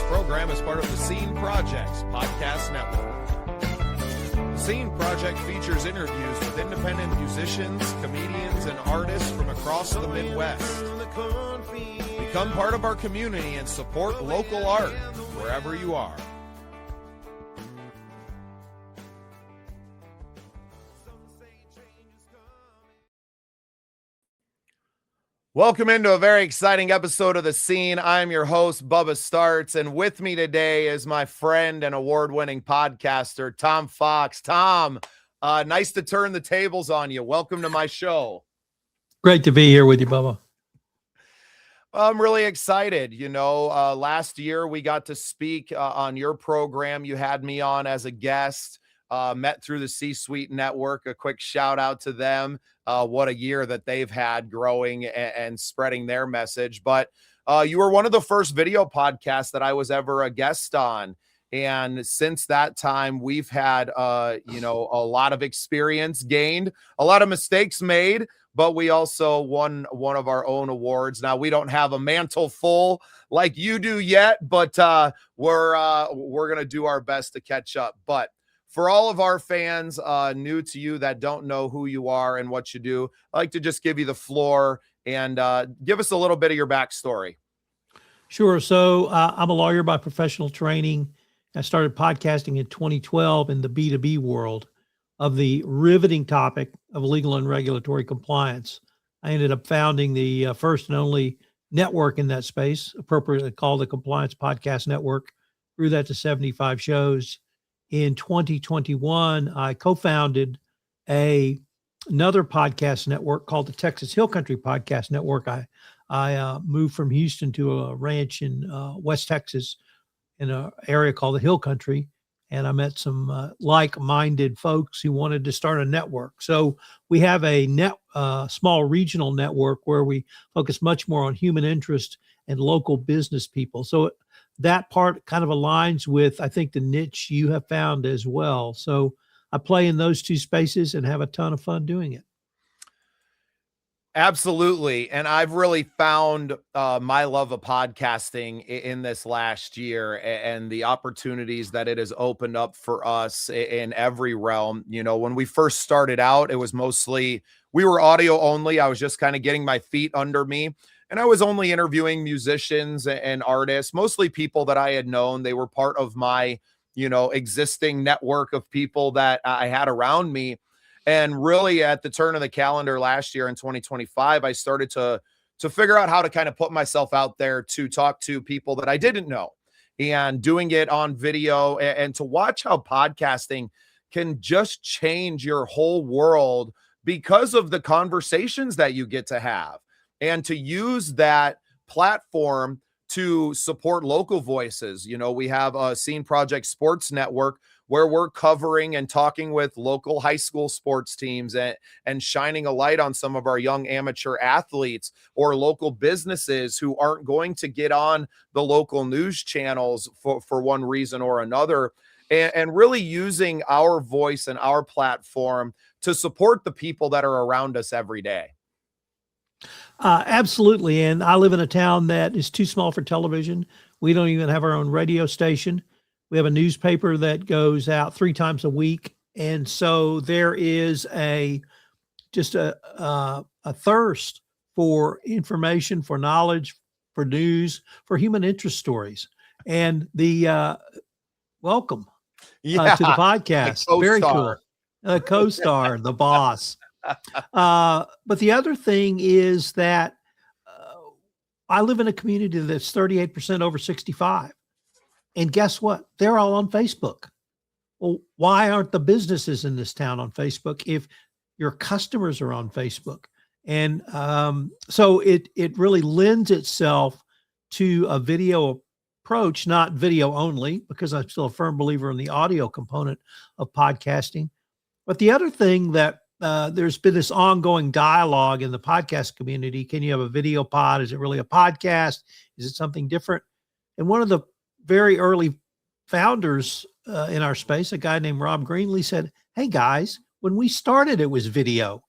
program is part of the Scene Project's podcast network. The Scene Project features interviews with independent musicians, comedians, and artists from across the Midwest. Become part of our community and support local art wherever you are. Welcome into a very exciting episode of The Scene. I'm your host, Bubba Startz, and with me today is my friend and award-winning podcaster, Tom Fox. Tom, nice to turn the tables on you. Welcome to my show. Great to be here with you, Bubba. I'm really excited. You know, last year we got to speak on your program. You had me on as a guest, met through the C-Suite Network. A quick shout out to them. What a year that they've had growing and spreading their message. But you were one of the first video podcasts that I was ever a guest on. And since that time, we've had, a lot of experience gained, a lot of mistakes made, but we also won one of our own awards. Now, we don't have a mantle full like you do yet, but we're going to do our best to catch up. But for all of our fans new to you that don't know who you are and what you do, I'd like to just give you the floor and give us a little bit of your backstory. Sure. So I'm a lawyer by professional training. I started podcasting in 2012 in the B2B world of the riveting topic of legal and regulatory compliance. I ended up founding the first and only network in that space, appropriately called the Compliance Podcast Network. Grew that to 75 shows. In 2021, I co-founded another podcast network called the Texas Hill Country Podcast Network. I moved from Houston to a ranch in West Texas in an area called the Hill Country, and I met some like-minded folks who wanted to start a network. So we have a small regional network where we focus much more on human interest and local business people. So that part kind of aligns with, I think, the niche you have found as well. So I play in those two spaces and have a ton of fun doing it. Absolutely. And I've really found my love of podcasting in this last year and the opportunities that it has opened up for us in every realm. You know, when we first started out, it was mostly, we were audio only. I was just kind of getting my feet under me. And I was only interviewing musicians and artists, mostly people that I had known. They were part of my, existing network of people that I had around me. And really at the turn of the calendar last year in 2025, I started to figure out how to kind of put myself out there to talk to people that I didn't know and doing it on video and to watch how podcasting can just change your whole world because of the conversations that you get to have. And to use that platform to support local voices. You know, we have a Scene Project Sports Network where we're covering and talking with local high school sports teams and shining a light on some of our young amateur athletes or local businesses who aren't going to get on the local news channels for one reason or another. And really using our voice and our platform to support the people that are around us every day. Absolutely. And I live in a town that is too small for television. We don't even have our own radio station. We have a newspaper that goes out 3 times a week. And so there is just a thirst for information, for knowledge, for news, for human interest stories. And the welcome to the podcast. Very cool. Co-star, the boss. But the other thing is that I live in a community that's 38% over 65. And guess what? They're all on Facebook. Well, why aren't the businesses in this town on Facebook if your customers are on Facebook? And so it really lends itself to a video approach, not video only, because I'm still a firm believer in the audio component of podcasting. But the other thing that there's been this ongoing dialogue in the podcast community. Can you have a video pod? Is it really a podcast? Is it something different? And one of the very early founders in our space, a guy named Rob Greenlee, said, hey guys, when we started, it was video.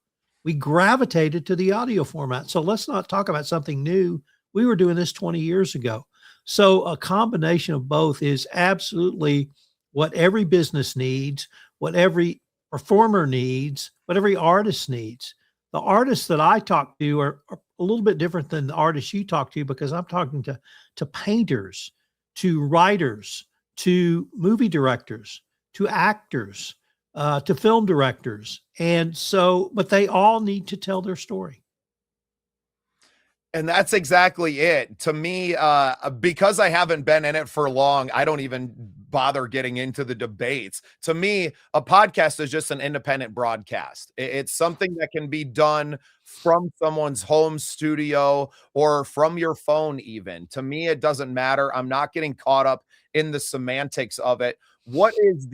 We gravitated to the audio format. So let's not talk about something new. We were doing this 20 years ago. So a combination of both is absolutely what every business needs, what every performer needs, what every artist needs. The artists that I talk to are a little bit different than the artists you talk to, because I'm talking to painters, to writers, to movie directors, to actors, to film directors. And so, but they all need to tell their story. And that's exactly it. To me, because I haven't been in it for long, I don't even bother getting into the debates. To me, a podcast is just an independent broadcast. It's something that can be done from someone's home studio or from your phone even. To me, it doesn't matter. I'm not getting caught up in the semantics of it. What is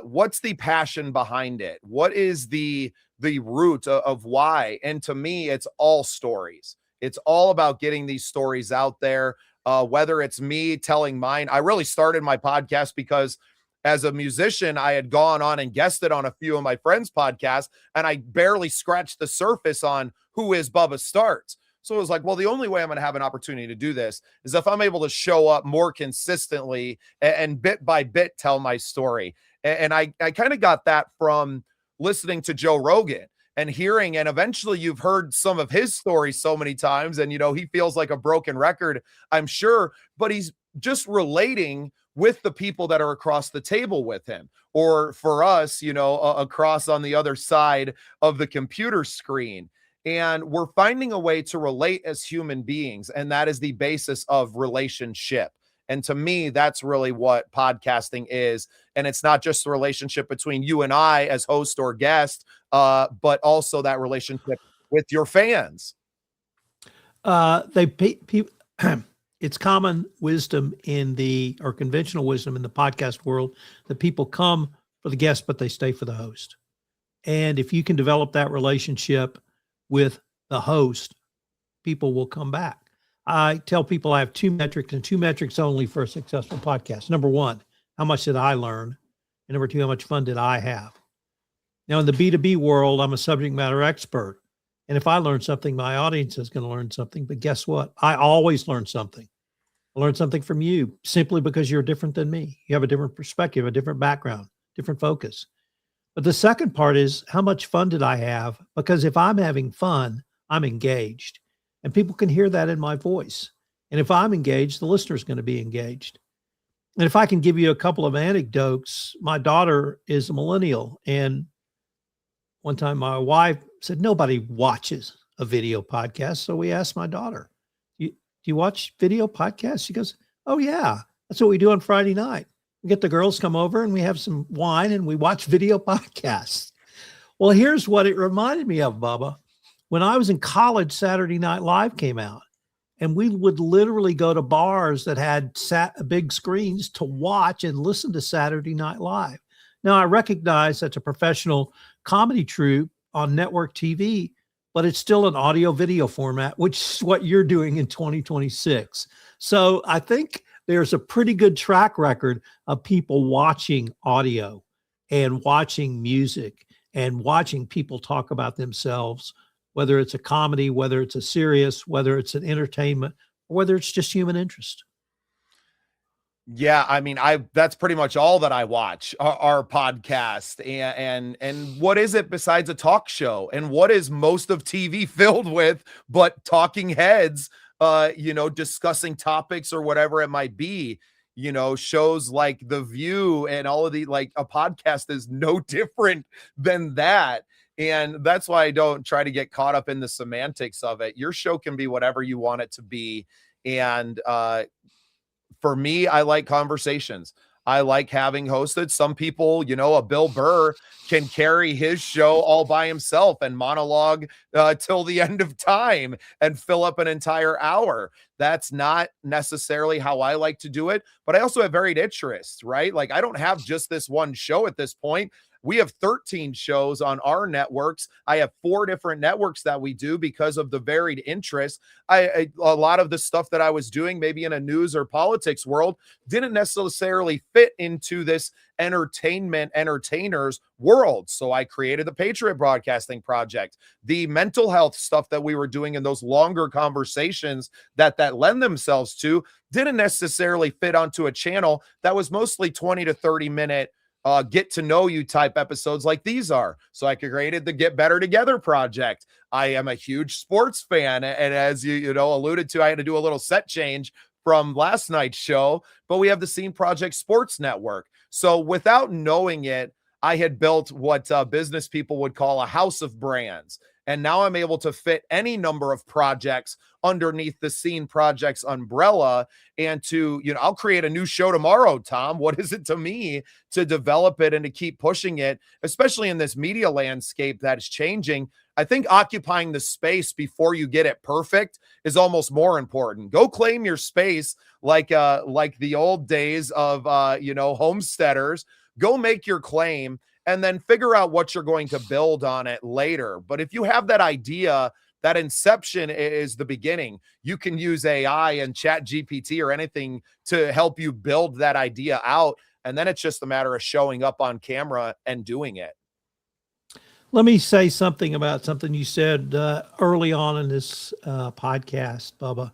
what's the passion behind it? What is the root of why? And to me, it's all stories. It's all about getting these stories out there. Whether it's me telling mine, I really started my podcast because as a musician, I had gone on and guested on a few of my friends' podcasts, and I barely scratched the surface on who is Bubba Startz. So it was like, well, the only way I'm going to have an opportunity to do this is if I'm able to show up more consistently and bit by bit tell my story. And I kind of got that from listening to Joe Rogan and hearing, and eventually you've heard some of his stories so many times, and he feels like a broken record, I'm sure, but he's just relating with the people that are across the table with him, or for us, across on the other side of the computer screen. And we're finding a way to relate as human beings, and that is the basis of relationship. And to me, that's really what podcasting is. And it's not just the relationship between you and I as host or guest, but also that relationship with your fans. It's common wisdom or conventional wisdom in the podcast world that people come for the guest, but they stay for the host. And if you can develop that relationship with the host, people will come back. I tell people I have two metrics, and two metrics only for a successful podcast. Number one, how much did I learn? And number two, how much fun did I have? Now, in the B2B world, I'm a subject matter expert. And if I learn something, my audience is going to learn something. But guess what? I always learn something. I learn something from you simply because you're different than me. You have a different perspective, a different background, different focus. But the second part is, how much fun did I have? Because if I'm having fun, I'm engaged. And people can hear that in my voice. And if I'm engaged, the listener is going to be engaged. And if I can give you a couple of anecdotes, my daughter is a millennial. And one time my wife said, nobody watches a video podcast. So we asked my daughter, do you watch video podcasts? She goes, oh yeah, that's what we do on Friday night. We get the girls come over and we have some wine and we watch video podcasts. Well, here's what it reminded me of, Bubba. When I was in college, Saturday Night Live came out, and we would literally go to bars that had big screens to watch and listen to Saturday Night Live. Now, I recognize that's a professional comedy troupe on network TV, but it's still an audio video format, which is what you're doing in 2026. So I think there's a pretty good track record of people watching audio and watching music and watching people talk about themselves, whether it's a comedy, whether it's a serious, whether it's an entertainment, or whether it's just human interest. Yeah, I mean, that's pretty much all that I watch, our podcast. And what is it besides a talk show? And what is most of TV filled with but talking heads, discussing topics or whatever it might be? Shows like The View and all of a podcast is no different than that. And that's why I don't try to get caught up in the semantics of it. Your show can be whatever you want it to be. And for me, I like conversations. I like having hosted. Some people, a Bill Burr can carry his show all by himself and monologue till the end of time and fill up an entire hour. That's not necessarily how I like to do it, but I also have varied interests, right? Like I don't have just this one show at this point. We have 13 shows on our networks. I have 4 different networks that we do because of the varied interests. A lot of the stuff that I was doing, maybe in a news or politics world, didn't necessarily fit into this entertainers world. So I created the Patriot Broadcasting Project, the mental health stuff that we were doing in those longer conversations that lend themselves to didn't necessarily fit onto a channel that was mostly 20 to 30 minute get to know you type episodes like these are. So I created the Get Better Together project. I am a huge sports fan, and as you alluded to, I had to do a little set change from last night's show, but we have the Scene Project Sports Network. So without knowing it, I had built what business people would call a house of brands. And now I'm able to fit any number of projects underneath the Scene Projects umbrella. And to, I'll create a new show tomorrow, Tom. What is it to me to develop it and to keep pushing it, especially in this media landscape that's changing? I think occupying the space before you get it perfect is almost more important. Go claim your space like the old days of, homesteaders. Go make your claim and then figure out what you're going to build on it later. But if you have that idea, that inception is the beginning. You can use AI and Chat GPT or anything to help you build that idea out. And then it's just a matter of showing up on camera and doing it. Let me say something about something you said early on in this podcast, Bubba.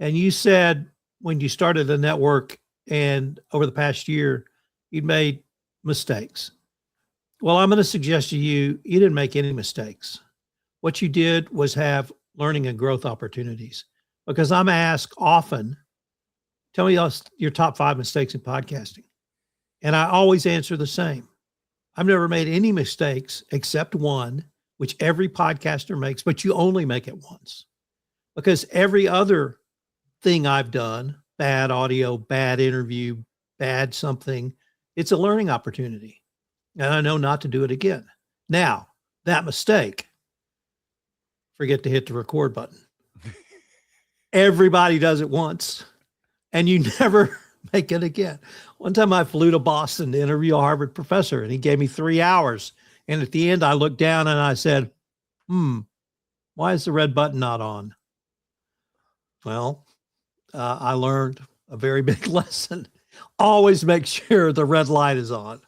And you said when you started the network and over the past year, you'd made mistakes. Well, I'm going to suggest to you, you didn't make any mistakes. What you did was have learning and growth opportunities, because I'm asked often, tell me your top 5 mistakes in podcasting. And I always answer the same. I've never made any mistakes except one, which every podcaster makes, but you only make it once, because every other thing I've done, bad audio, bad interview, bad something, it's a learning opportunity. And I know not to do it again. Now, that mistake, forget to hit the record button. Everybody does it once, and you never make it again. One time I flew to Boston to interview a Harvard professor, and he gave me 3 hours. And at the end, I looked down and I said, why is the red button not on? Well, I learned a very big lesson. Always make sure the red light is on.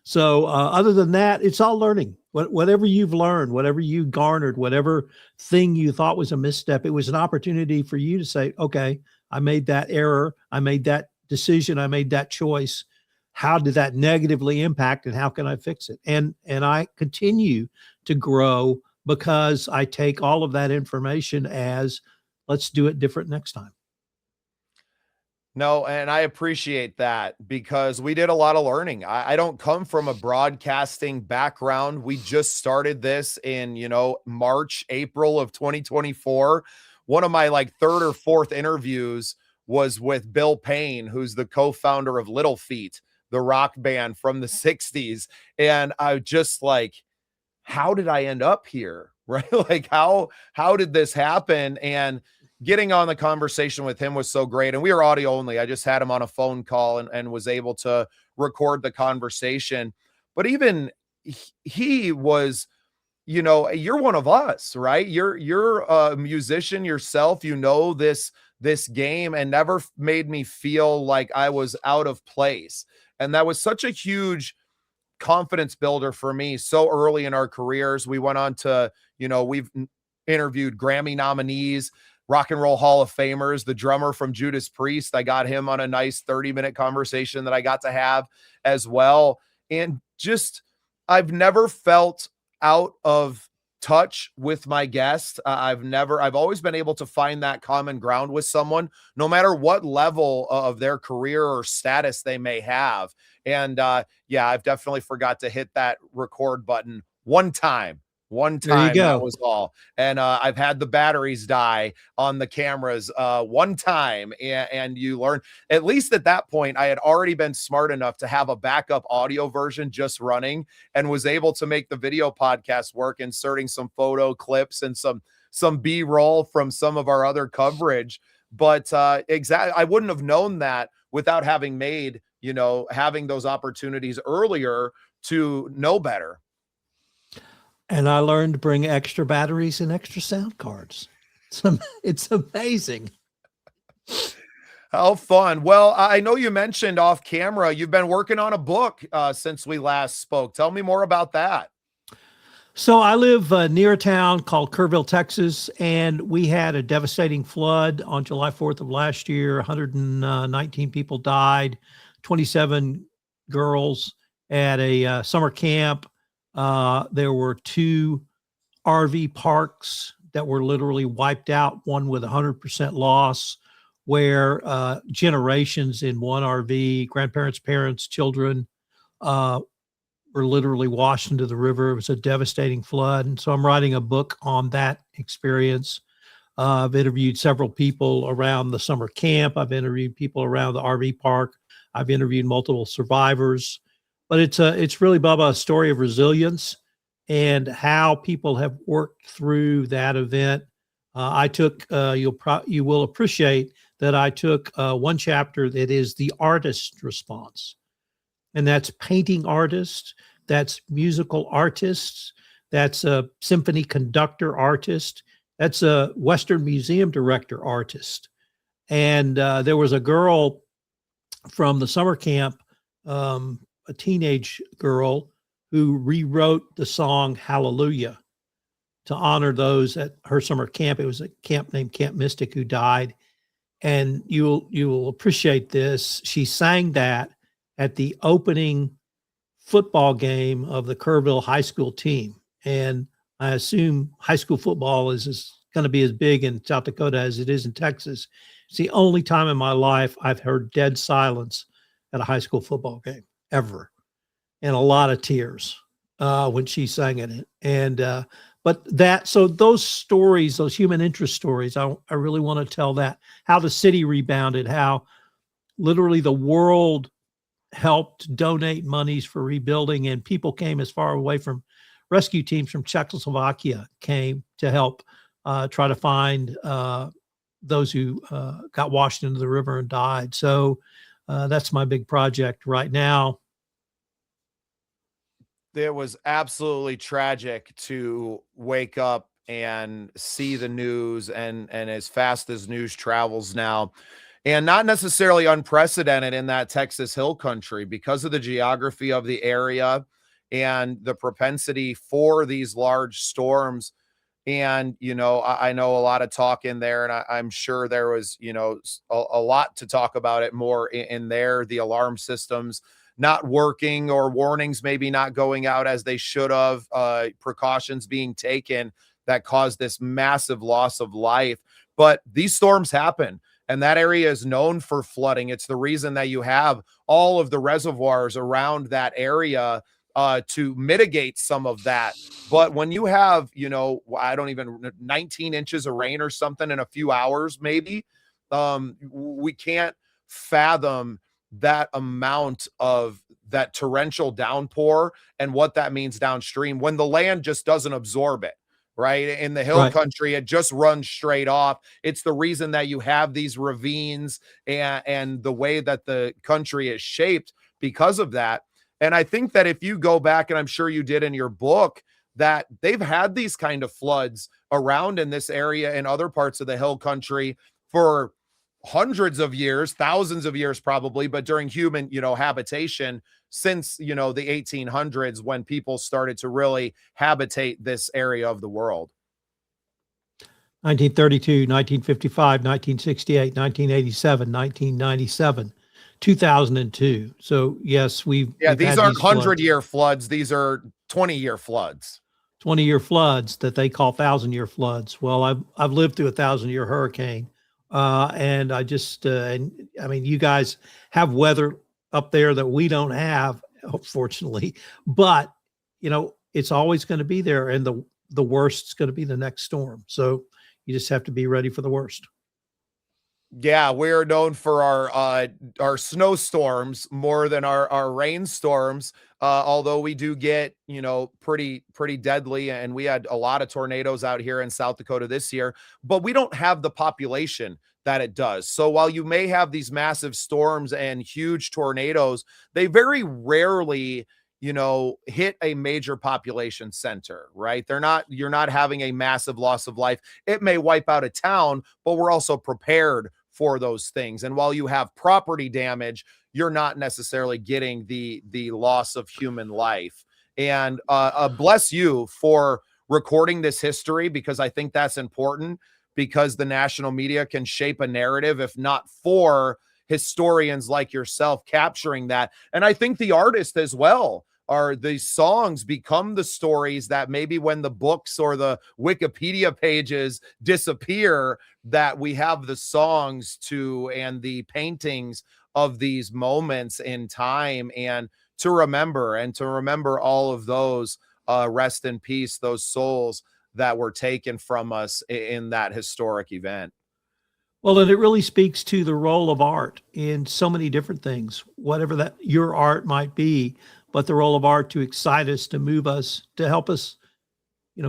So other than that, it's all learning. Whatever you've learned, whatever you garnered, whatever thing you thought was a misstep, it was an opportunity for you to say, okay, I made that error. I made that decision. I made that choice. How did that negatively impact, and how can I fix it? And I continue to grow because I take all of that information as, let's do it different next time. No, and I appreciate that, because we did a lot of learning. I don't come from a broadcasting background. We just started this in, March, April of 2024. One of my 3rd or 4th interviews was with Bill Payne, who's the co-founder of Little Feat, the rock band from the 60s. And I just how did I end up here? Right? How did this happen? And getting on the conversation with him was so great. And we were audio only. I just had him on a phone call and was able to record the conversation. But even he was, you're one of us, right? You're a musician yourself, this game, and never made me feel like I was out of place. And that was such a huge confidence builder for me so early in our careers. We went on to, we've interviewed Grammy nominees, Rock and Roll Hall of Famers, the drummer from Judas Priest. I got him on a nice 30-minute conversation that I got to have as well. And just, I've never felt out of touch with my guest. I've always been able to find that common ground with someone, no matter what level of their career or status they may have. And I've definitely forgot to hit that record button one time. There you go. That was all. And I've had the batteries die on the cameras one time. And you learn, at least at that point, I had already been smart enough to have a backup audio version just running, and was able to make the video podcast work, inserting some photo clips and some B-roll from some of our other coverage. But exactly, I wouldn't have known that without having made, having those opportunities earlier to know better. And I learned to bring extra batteries and extra sound cards. It's amazing. How fun. Well, I know you mentioned off camera, you've been working on a book since we last spoke. Tell me more about that. So I live near a town called Kerrville, Texas, and we had a devastating flood on July 4th of last year. 119 people died, 27 girls at a summer camp. There were 2 RV parks that were literally wiped out, one with 100% loss, where generations in one RV, grandparents, parents, children, were literally washed into the river. It was a devastating flood. And so I'm writing a book on that experience. I've interviewed several people around the summer camp. I've interviewed people around the RV park. I've interviewed multiple survivors. But it's really, Bubba, a story of resilience and how people have worked through that event. I took, you will appreciate that I took one chapter that is the artist response. And that's painting artists, that's musical artists, that's a symphony conductor artist, that's a Western Museum director artist. And there was a girl from the summer camp, a teenage girl, who rewrote the song Hallelujah to honor those at her summer camp. It was a camp named Camp Mystic who died. And you'll appreciate this. She sang that at the opening football game of the Kerrville high school team. And I assume high school football is going to be as big in South Dakota as it is in Texas. It's the only time in my life I've heard dead silence at a high school football game ever, and a lot of tears when she sang it. And so those stories, those human interest stories, I really want to tell that, how the city rebounded, how literally the world helped donate monies for rebuilding, and people came as far away from rescue teams from Czechoslovakia came to help try to find those who got washed into the river and died. So that's my big project right now. It was absolutely tragic to wake up and see the news, and as fast as news travels now, and not necessarily unprecedented in that Texas Hill Country because of the geography of the area and the propensity for these large storms. And, I know a lot of talk in there, and I'm sure there was, a lot to talk about it more in there, the alarm systems not working, or warnings maybe not going out as they should have, precautions being taken that caused this massive loss of life. But these storms happen, and that area is known for flooding. It's the reason that you have all of the reservoirs around that area to mitigate some of that. But when you have, I don't even 19 inches of rain or something in a few hours, maybe, we can't fathom that amount of that torrential downpour and what that means downstream when the land just doesn't absorb it. Right. In the hill country, it just runs straight off. It's the reason that you have these ravines and the way that the country is shaped because of that. And I think that if you go back, and I'm sure you did in your book, that they've had these kind of floods around in this area and other parts of the hill country for hundreds of years, thousands of years probably, but during human, habitation since, the 1800s, when people started to really habitate this area of the world. 1932, 1955, 1968, 1987, 1997, 2002. So yes, we've these aren't 100-year floods. These are 20-year floods. 20-year floods that they call 1,000-year floods. Well, I've lived through a 1,000-year hurricane. And I just, you guys have weather up there that we don't have, fortunately, but it's always going to be there. And the worst is going to be the next storm. So you just have to be ready for the worst. Yeah, we're known for our snowstorms more than our rainstorms. Although we do get, pretty deadly, and we had a lot of tornadoes out here in South Dakota this year, but we don't have the population that it does. So while you may have these massive storms and huge tornadoes, they very rarely hit a major population center, right? You're not having a massive loss of life. It may wipe out a town, but we're also prepared for those things. And while you have property damage, you're not necessarily getting the loss of human life. And bless you for recording this history, because I think that's important, because the national media can shape a narrative, if not for historians like yourself capturing that. And I think the artist as well, are these songs become the stories that maybe when the books or the Wikipedia pages disappear, that we have the songs to and the paintings of these moments in time, and to remember all of those, rest in peace, those souls that were taken from us in that historic event. Well, and it really speaks to the role of art in so many different things, whatever that your art might be, but the role of art to excite us, to move us, to help us,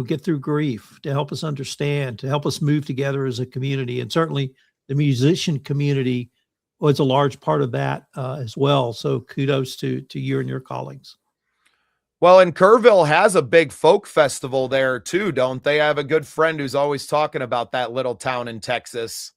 get through grief, to help us understand, to help us move together as a community. And certainly the musician community was a large part of that as well. So kudos to you and your colleagues. Well, and Kerrville has a big folk festival there too, don't they? I have a good friend who's always talking about that little town in Texas.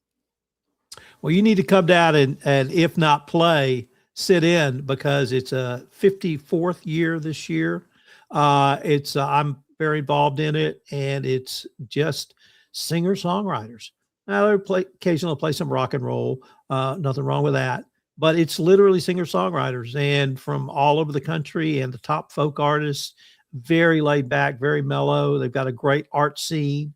Well, you need to come down and if not play, sit in, because it's a 54th year this year. It's I'm very involved in it, and it's just singer songwriters. Now they occasionally play some rock and roll, nothing wrong with that. But it's literally singer songwriters, and from all over the country, and the top folk artists. Very laid back, very mellow. They've got a great art scene.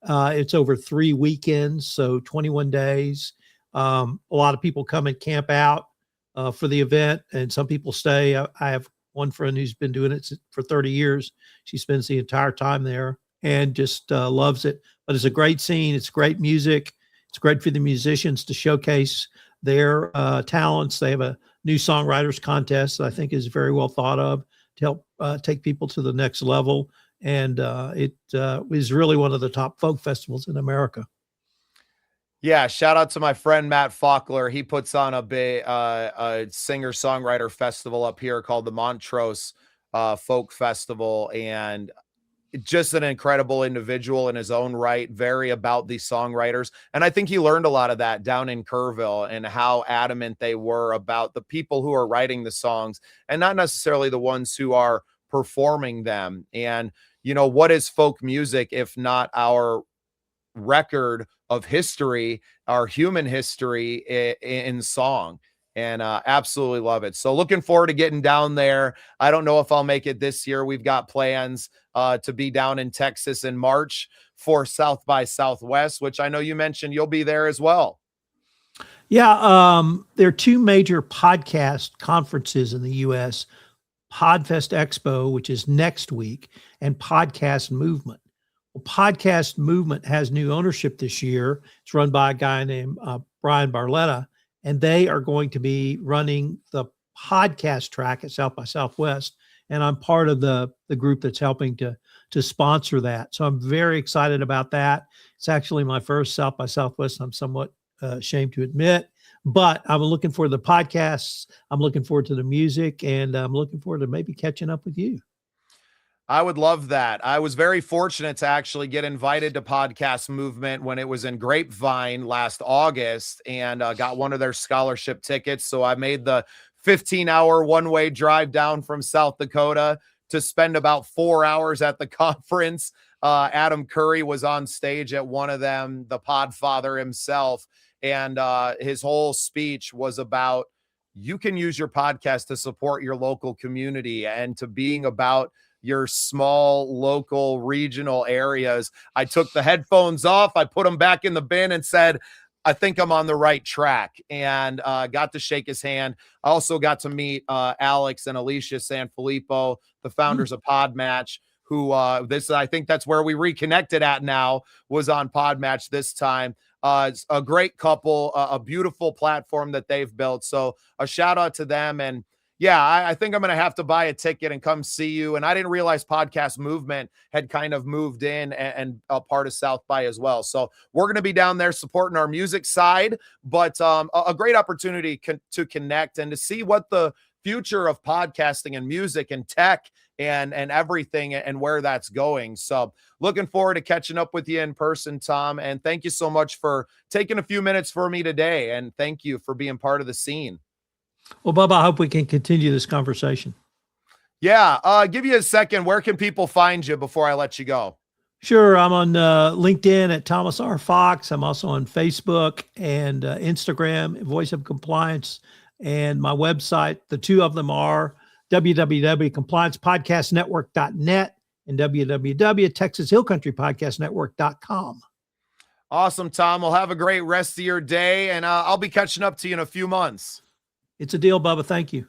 It's over 3 weekends, so 21 days. A lot of people come and camp out for the event, and some people stay. I have one friend who's been doing it for 30 years. She spends the entire time there and just loves it. But it's a great scene. It's great music. It's great for the musicians to showcase their talents. They have a new songwriters contest that I think is very well thought of to help take people to the next level. And it is really one of the top folk festivals in America. Yeah, shout out to my friend Matt Faulkner. He puts on a big a singer-songwriter festival up here called the Montrose Folk Festival, and just an incredible individual in his own right, very about these songwriters. And I think he learned a lot of that down in Kerrville, and how adamant they were about the people who are writing the songs and not necessarily the ones who are performing them. And, what is folk music if not our record of history, our human history in song? And absolutely love it. So looking forward to getting down there. I don't know if I'll make it this year. We've got plans to be down in Texas in March for South by Southwest, which I know you mentioned you'll be there as well. Yeah, there are 2 major podcast conferences in the U.S., Podfest Expo, which is next week, and Podcast Movement. Well, Podcast Movement has new ownership this year. It's run by a guy named Brian Barletta, and they are going to be running the podcast track at South by Southwest. And I'm part of the group that's helping to sponsor that. So I'm very excited about that. It's actually my first South by Southwest. I'm somewhat ashamed to admit, but I'm looking forward to the podcasts. I'm looking forward to the music, and I'm looking forward to maybe catching up with you. I would love that. I was very fortunate to actually get invited to Podcast Movement when it was in Grapevine last August, and got one of their scholarship tickets. So I made the 15-hour one-way drive down from South Dakota to spend about 4 hours at the conference. Adam Curry was on stage at one of them, the Podfather himself, and his whole speech was about, you can use your podcast to support your local community and to being about your small, local, regional areas. I took the headphones off, I put them back in the bin, and said, I think I'm on the right track, and got to shake his hand. I also got to meet Alex and Alicia Sanfilippo, the founders of Podmatch, who I think that's where we reconnected at now, was on Podmatch this time. It's a great couple, a beautiful platform that they've built. So a shout out to them. And yeah, I think I'm going to have to buy a ticket and come see you. And I didn't realize Podcast Movement had kind of moved in and a part of South by as well. So we're going to be down there supporting our music side, but a great opportunity to connect and to see what the future of podcasting and music and tech and everything and where that's going. So looking forward to catching up with you in person, Tom. And thank you so much for taking a few minutes for me today. And thank you for being part of the scene. Well, Bubba, I hope we can continue this conversation. Yeah. Give you a second. Where can people find you before I let you go? Sure. I'm on LinkedIn at Thomas R. Fox. I'm also on Facebook and Instagram, Voice of Compliance, and my website. The two of them are www.compliancepodcastnetwork.net and www.texashillcountrypodcastnetwork.com. Awesome, Tom. Well, have a great rest of your day, and I'll be catching up to you in a few months. It's a deal, Bubba. Thank you.